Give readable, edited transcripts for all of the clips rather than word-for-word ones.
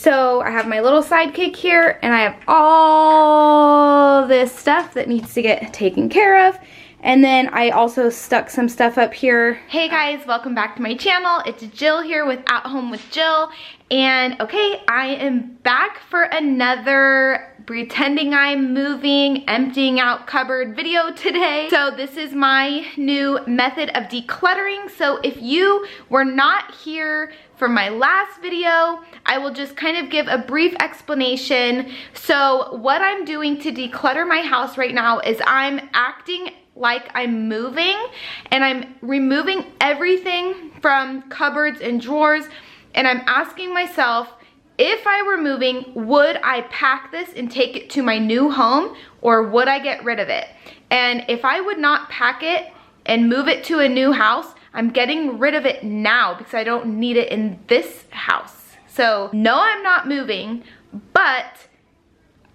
So I have my little sidekick here, and I have all this stuff that needs to get taken care of. And then I also stuck some stuff up here. Hey guys, welcome back to my channel. It's Jill here with At Home with Jill. And okay, I am back for another pretending I'm moving, emptying out cupboard video today. So this is my new method of decluttering. So if you were not here for my last video, I will just kind of give a brief explanation. So what I'm doing to declutter my house right now is I'm acting like I'm moving, and I'm removing everything from cupboards and drawers, and I'm asking myself, if I were moving, would I pack this and take it to my new home, or would I get rid of it? And if I would not pack it and move it to a new house, I'm getting rid of it now because I don't need it in this house. So no, I'm not moving, but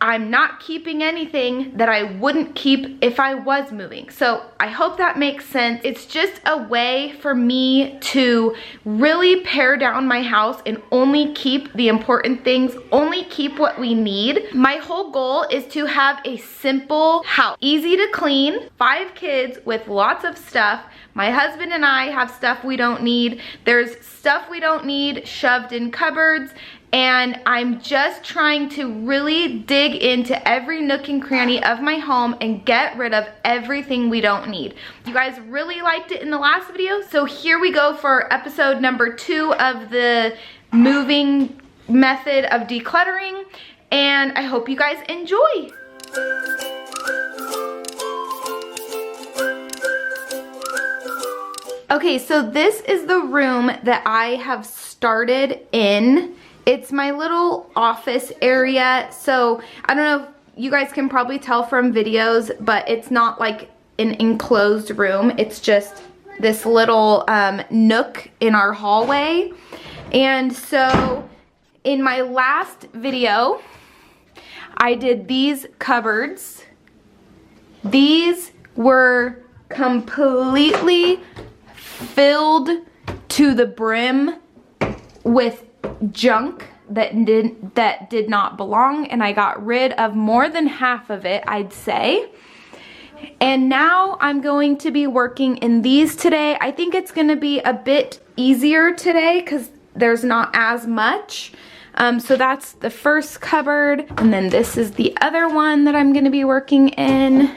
I'm not keeping anything that I wouldn't keep if I was moving. So I hope that makes sense. It's just a way for me to really pare down my house and only keep the important things, only keep what we need. My whole goal is to have a simple house, easy to clean, 5 kids with lots of stuff. My husband and I have stuff we don't need. There's stuff we don't need shoved in cupboards. And I'm just trying to really dig into every nook and cranny of my home and get rid of everything we don't need. You guys really liked it in the last video, so here we go for episode number 2 of the moving method of decluttering, and I hope you guys enjoy. Okay, so this is the room that I have started in. It's my little office area, so I don't know if you guys can probably tell from videos, but it's not like an enclosed room. It's just this little nook in our hallway. And so in my last video, I did these cupboards. These were completely filled to the brim with junk that did not belong, and I got rid of more than half of it, I'd say. And now I'm going to be working in these today. I think it's going to be a bit easier today because there's not as much. So that's the first cupboard, and then this is the other one that I'm going to be working in,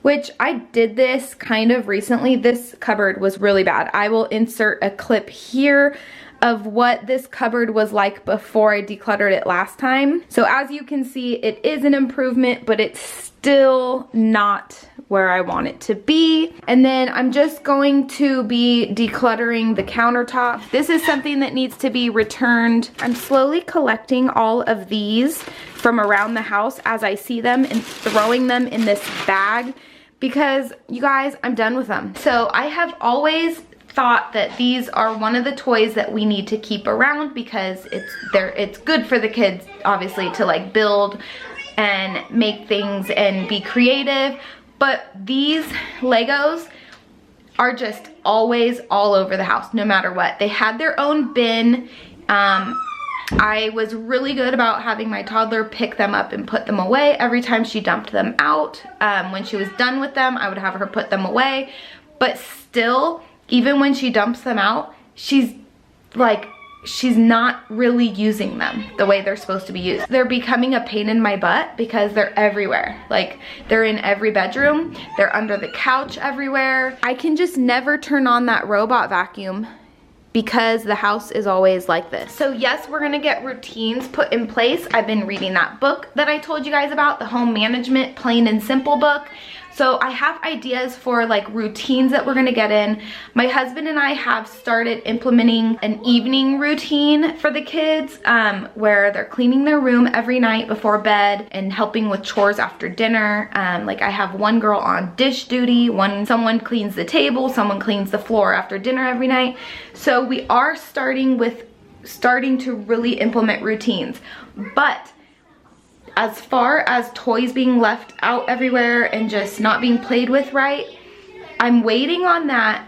which I did this kind of recently. This cupboard was really bad. I will insert a clip here of what this cupboard was like before I decluttered it last time. So as you can see, it is an improvement, but it's still not where I want it to be. And then I'm just going to be decluttering the countertop. This is something that needs to be returned. I'm slowly collecting all of these from around the house as I see them and throwing them in this bag, because you guys, I'm done with them. So I have always thought that these are one of the toys that we need to keep around because it's good for the kids, obviously, to like build and make things and be creative. But these Legos are just always all over the house, no matter what. They had their own bin. I was really good about having my toddler pick them up and put them away every time she dumped them out. When she was done with them, I would have her put them away. But still, even when she dumps them out, she's not really using them the way they're supposed to be used. They're becoming a pain in my butt because they're everywhere. Like, they're in every bedroom. They're under the couch everywhere. I can just never turn on that robot vacuum because the house is always like this. So yes, we're gonna get routines put in place. I've been reading that book that I told you guys about, the Home Management Plain and Simple book. So I have ideas for like routines that we're gonna get in. My husband and I have started implementing an evening routine for the kids where they're cleaning their room every night before bed and helping with chores after dinner. Like I have one girl on dish duty, someone cleans the table, someone cleans the floor after dinner every night. So we are starting to really implement routines. But as far as toys being left out everywhere and just not being played with right, I'm waiting on that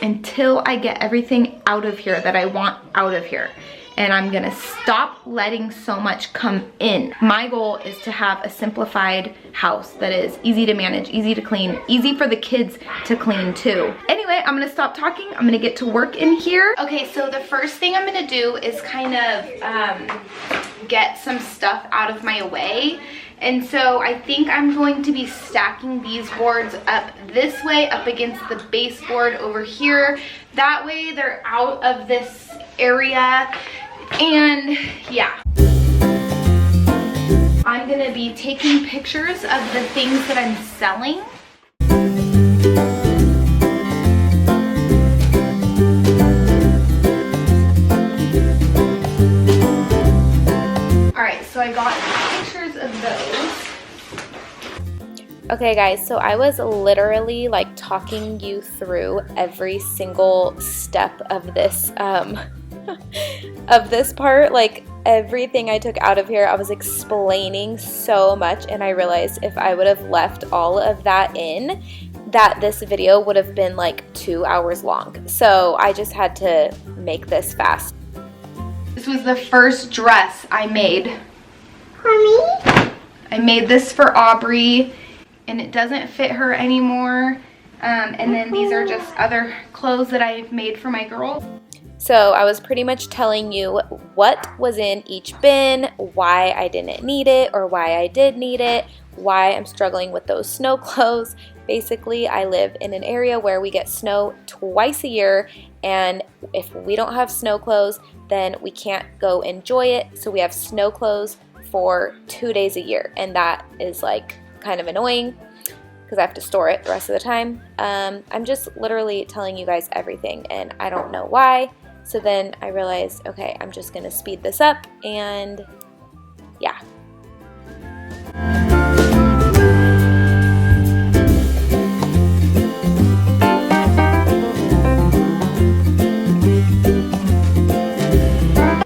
until I get everything out of here that I want out of here. And I'm gonna stop letting so much come in. My goal is to have a simplified house that is easy to manage, easy to clean, easy for the kids to clean too. Anyway, I'm gonna stop talking. I'm gonna get to work in here. Okay, so the first thing I'm gonna do is kind of get some stuff out of my way. And so I think I'm going to be stacking these boards up this way, up against the baseboard over here. That way they're out of this area. And yeah, I'm gonna be taking pictures of the things that I'm selling. All right, so I got pictures of those. Okay guys, so I was literally like talking you through every single step of this of this part, like everything I took out of here. I was explaining so much, and I realized if I would have left all of that in, that this video would have been like 2 hours long. So I just had to make this fast. This was the first dress I made. Mommy? I made this for Aubrey, and it doesn't fit her anymore. And then these are just other clothes that I've made for my girls. So I was pretty much telling you what was in each bin, why I didn't need it or why I did need it, why I'm struggling with those snow clothes. Basically, I live in an area where we get snow twice a year, and if we don't have snow clothes, then we can't go enjoy it. So we have snow clothes for 2 days a year, and that is like kind of annoying because I have to store it the rest of the time. I'm just literally telling you guys everything, and I don't know why. So then I realized, okay, I'm just gonna speed this up, and yeah.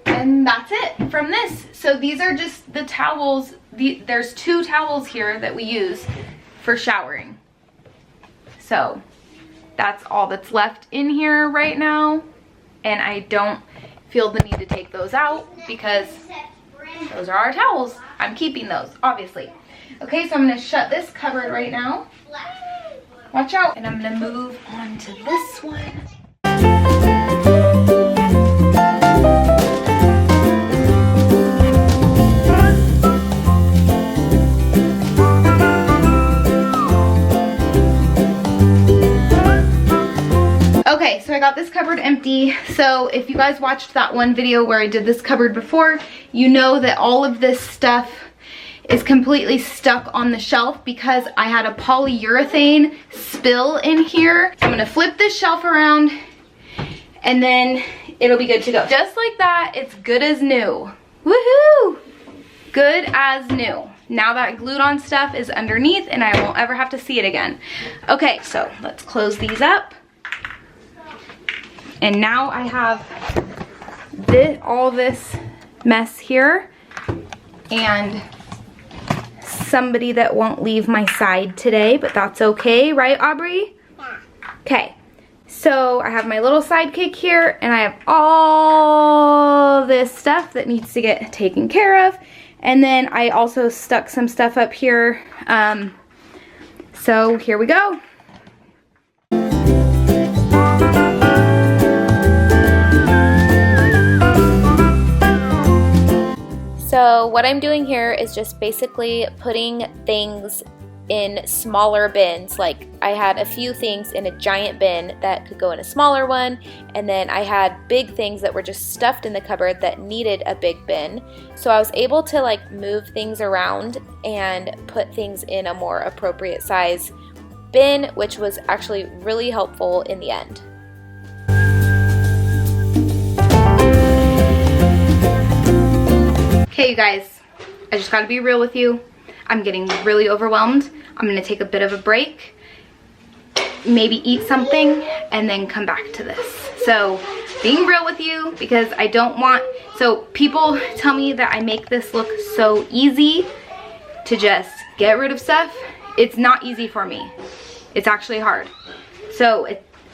And that's it from this. So these are just the towels. There's 2 towels here that we use for showering. So that's all that's left in here right now. And I don't feel the need to take those out because those are our towels. I'm keeping those, obviously. Okay, so I'm gonna shut this cupboard right now. Watch out. And I'm gonna move on to this one. Okay, so I got this cupboard empty. So if you guys watched that one video where I did this cupboard before, you know that all of this stuff is completely stuck on the shelf because I had a polyurethane spill in here. So I'm gonna flip this shelf around and then it'll be good to go. Just like that, it's good as new. Woohoo! Good as new. Now that glued on stuff is underneath and I won't ever have to see it again. Okay, so let's close these up. And now I have all this mess here and somebody that won't leave my side today, but that's okay, right, Aubrey? Yeah. Okay, so I have my little sidekick here and I have all this stuff that needs to get taken care of. And then I also stuck some stuff up here. So here we go. So what I'm doing here is just basically putting things in smaller bins. Like I had a few things in a giant bin that could go in a smaller one, and then I had big things that were just stuffed in the cupboard that needed a big bin. So I was able to like move things around and put things in a more appropriate size bin, which was actually really helpful in the end. Okay, you guys, I just gotta be real with you. I'm getting really overwhelmed. I'm gonna take a bit of a break, maybe eat something, and then come back to this. So, being real with you because I don't want, so people tell me that I make this look so easy to just get rid of stuff. It's not easy for me. It's actually hard. So,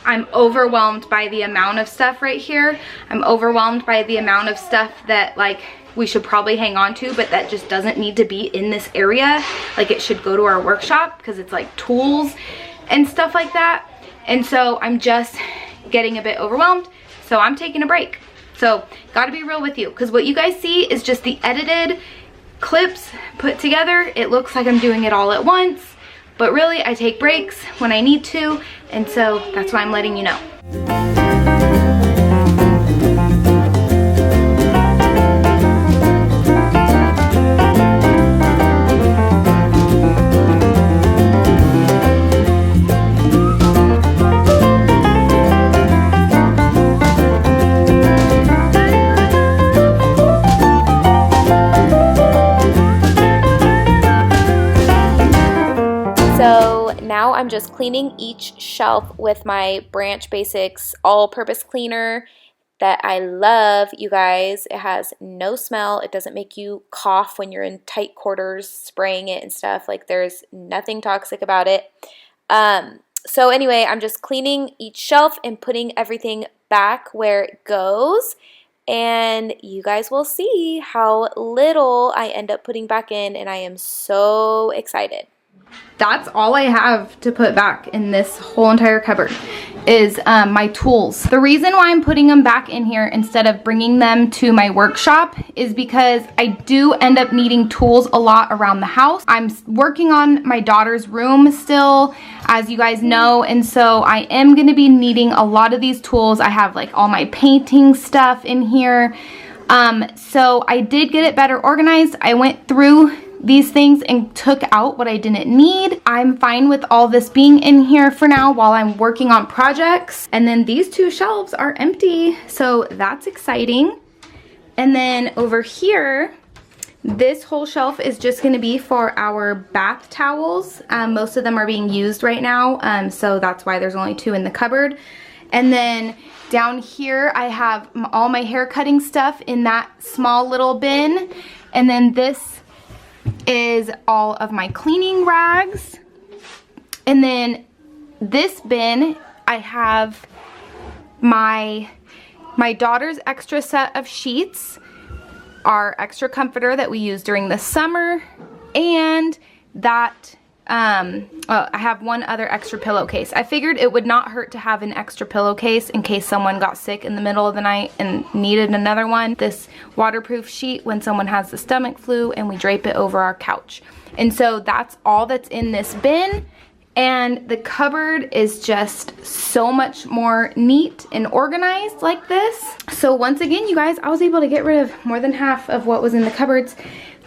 I'm overwhelmed by the amount of stuff right here. I'm overwhelmed by the amount of stuff that like we should probably hang on to, but that just doesn't need to be in this area. Like it should go to our workshop because it's like tools and stuff like that. And so I'm just getting a bit overwhelmed. So I'm taking a break. So gotta be real with you, because what you guys see is just the edited clips put together. It looks like I'm doing it all at once, but really I take breaks when I need to. And so that's why I'm letting you know. Now I'm just cleaning each shelf with my Branch Basics all-purpose cleaner that I love, you guys. It has no smell. It doesn't make you cough when you're in tight quarters spraying it and stuff. Like, there's nothing toxic about it. So anyway, I'm just cleaning each shelf and putting everything back where it goes. And you guys will see how little I end up putting back in, and I am so excited. That's all I have to put back in this whole entire cupboard is my tools. The reason why I'm putting them back in here instead of bringing them to my workshop is because I do end up needing tools a lot around the house. I'm working on my daughter's room still, as you guys know, and so I am going to be needing a lot of these tools. I have like all my painting stuff in here. So I did get it better organized. I went through these things and took out what I didn't need. I'm fine with all this being in here for now while I'm working on projects. And then these two shelves are empty, so that's exciting. And then over here, this whole shelf is just gonna be for our bath towels. Most of them are being used right now, so that's why there's only 2 in the cupboard. And then down here, I have all my hair cutting stuff in that small little bin. And then this is all of my cleaning rags. And then this bin, I have my daughter's extra set of sheets, our extra comforter that we use during the summer, and that I have one other extra pillowcase. I figured it would not hurt to have an extra pillowcase in case someone got sick in the middle of the night and needed another one. This waterproof sheet when someone has the stomach flu, and we drape it over our couch. And so that's all that's in this bin. And the cupboard is just so much more neat and organized like this. So once again, you guys, I was able to get rid of more than half of what was in the cupboards.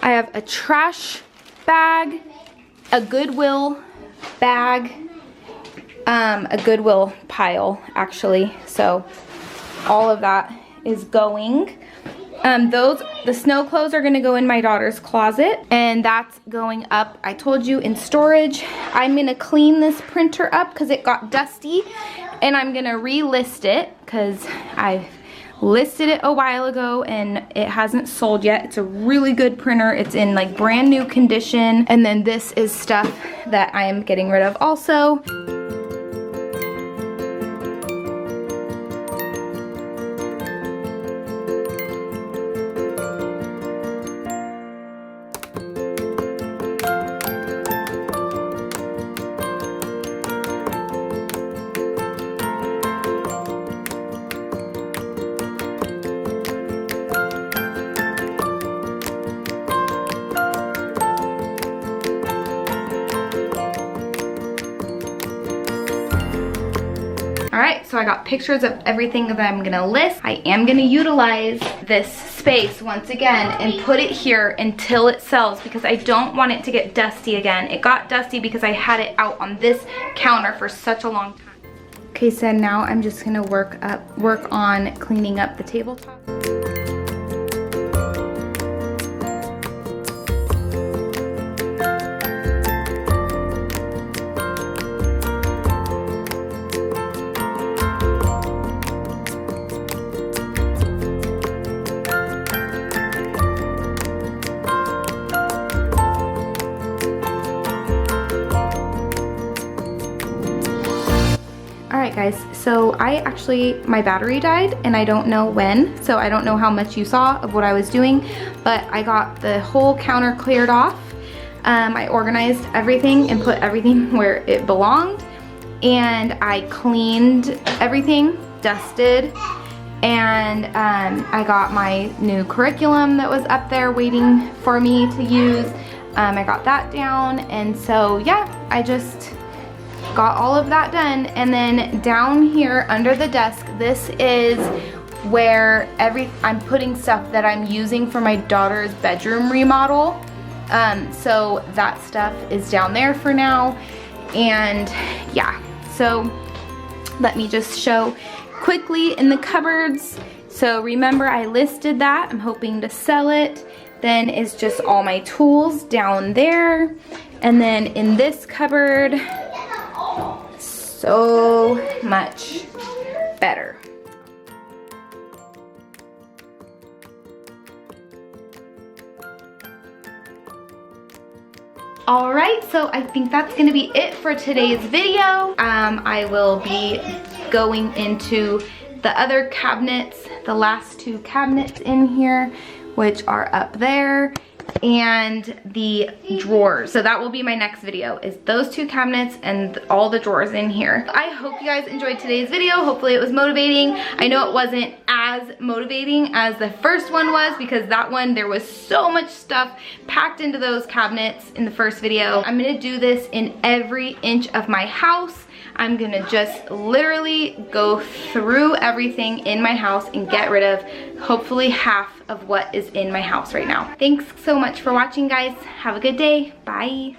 I have a trash bag, a Goodwill bag, a Goodwill pile actually. So all of that is going. The snow clothes are gonna go in my daughter's closet, and that's going up, I told you, in storage. I'm gonna clean this printer up because it got dusty, and I'm gonna relist it because I listed it a while ago and it hasn't sold yet. It's a really good printer. It's in like brand new condition. And then this is stuff that I am getting rid of also. Alright, so I got pictures of everything that I'm gonna list. I am gonna utilize this space once again and put it here until it sells because I don't want it to get dusty again. It got dusty because I had it out on this counter for such a long time. Okay, so now I'm just gonna work on cleaning up the tabletop. Alright guys, So my battery died and I don't know when, so I don't know how much you saw of what I was doing, but I got the whole counter cleared off. I organized everything and put everything where it belonged, and I cleaned everything, dusted, and I got my new curriculum that was up there waiting for me to use. I got that down, and so yeah, I just got all of that done. And then down here under the desk, this is where I'm putting stuff that I'm using for my daughter's bedroom remodel. So that stuff is down there for now. And yeah, so let me just show quickly in the cupboards. So remember, I listed that. I'm hoping to sell it. Then is just all my tools down there. And then in this cupboard, so much better. Alright, so I think that's gonna be it for today's video. I will be going into the other cabinets, the last two cabinets in here, which are up there, and the drawers. So that will be my next video, is those two cabinets and all the drawers in here. I hope you guys enjoyed today's video. Hopefully it was motivating. I know it wasn't as motivating as the first one was, because that one, there was so much stuff packed into those cabinets in the first video. I'm gonna do this in every inch of my house. I'm gonna just literally go through everything in my house and get rid of hopefully half of what is in my house right now. Thanks so much for watching, guys. Have a good day. Bye.